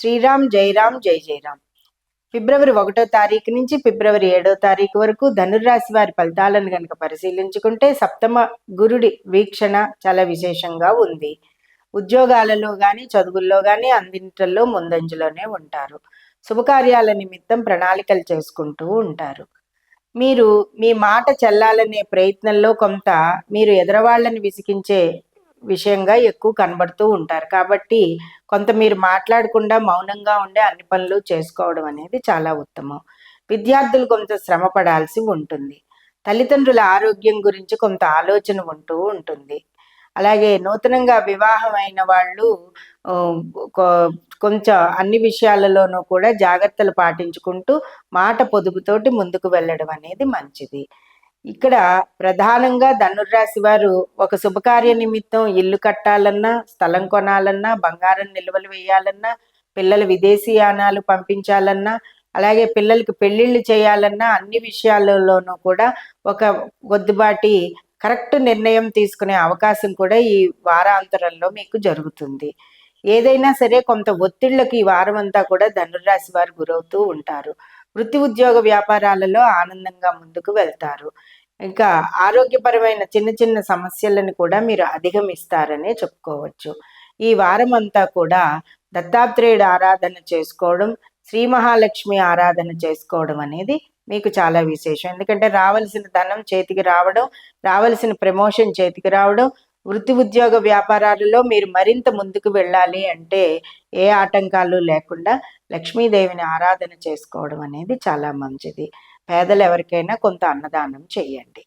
శ్రీరామ్ జైరామ్ జై జైరామ్. ఫిబ్రవరి 1వ తారీఖు నుంచి ఫిబ్రవరి 7వ తారీఖు వరకు ధనుర్రాశి వారి ఫలితాలను కనుక పరిశీలించుకుంటే సప్తమ గురుడి వీక్షణ చాలా విశేషంగా ఉంది. ఉద్యోగాలలో కానీ చదువుల్లో కానీ అన్నింటిలో ముందంజలోనే ఉంటారు. శుభకార్యాల నిమిత్తం ప్రణాళికలు చేసుకుంటూ ఉంటారు. మీరు మీ మాట చెల్లాలనే ప్రయత్నంలో కొంత మీరు ఎదరవాళ్ళని విసిగించే విషయంగా ఎక్కువ కనబడుతూ ఉంటారు. కాబట్టి కొంత మీరు మాట్లాడకుండా మౌనంగా ఉండే అన్ని పనులు చేసుకోవడం అనేది చాలా ఉత్తమం. విద్యార్థులు కొంత శ్రమ పడాల్సి ఉంటుంది. తల్లిదండ్రుల ఆరోగ్యం గురించి కొంత ఆలోచన ఉంటూ ఉంటుంది. అలాగే నూతనంగా వివాహం అయిన వాళ్ళు కొంచెం అన్ని విషయాలలోనూ కూడా జాగ్రత్తలు పాటించుకుంటూ మాట పొదుపుతోటి ముందుకు వెళ్ళడం అనేది మంచిది. ఇక్కడ ప్రధానంగా ధనుర్రాశి వారు ఒక శుభకార్య నిమిత్తం ఇల్లు కట్టాలన్నా, స్థలం కొనాలన్నా, బంగారం నిల్వలు వేయాలన్నా, పిల్లల విదేశీయానాలు పంపించాలన్నా, అలాగే పిల్లలకి పెళ్ళిళ్ళు చేయాలన్నా అన్ని విషయాలలోనూ కూడా ఒక కొద్దిపాటి కరెక్ట్ నిర్ణయం తీసుకునే అవకాశం కూడా ఈ వారాంతరంలో మీకు జరుగుతుంది. ఏదైనా సరే కొంత ఒత్తిళ్లకు ఈ వారం అంతా కూడా ధనుర్రాశి వారు గురవుతూ ఉంటారు. వృత్తి ఉద్యోగ వ్యాపారాలలో ఆనందంగా ముందుకు వెళ్తారు. ఇంకా ఆరోగ్యపరమైన చిన్న చిన్న సమస్యలను కూడా మీరు అధిగమిస్తారనే చెప్పుకోవచ్చు. ఈ వారం అంతా కూడా దత్తాత్రేయుడు ఆరాధన చేసుకోవడం, శ్రీ మహాలక్ష్మి ఆరాధన చేసుకోవడం అనేది మీకు చాలా విశేషం. ఎందుకంటే రావలసిన ధనం చేతికి రావడం, రావలసిన ప్రమోషన్ చేతికి రావడం, వృత్తి ఉద్యోగ వ్యాపారాలలో మీరు మరింత ముందుకు వెళ్ళాలి అంటే ఏ ఆటంకాలు లేకుండా లక్ష్మీదేవిని ఆరాధన చేసుకోవడం అనేది చాలా మంచిది. పేదలు ఎవరికైనా కొంత అన్నదానం చేయండి.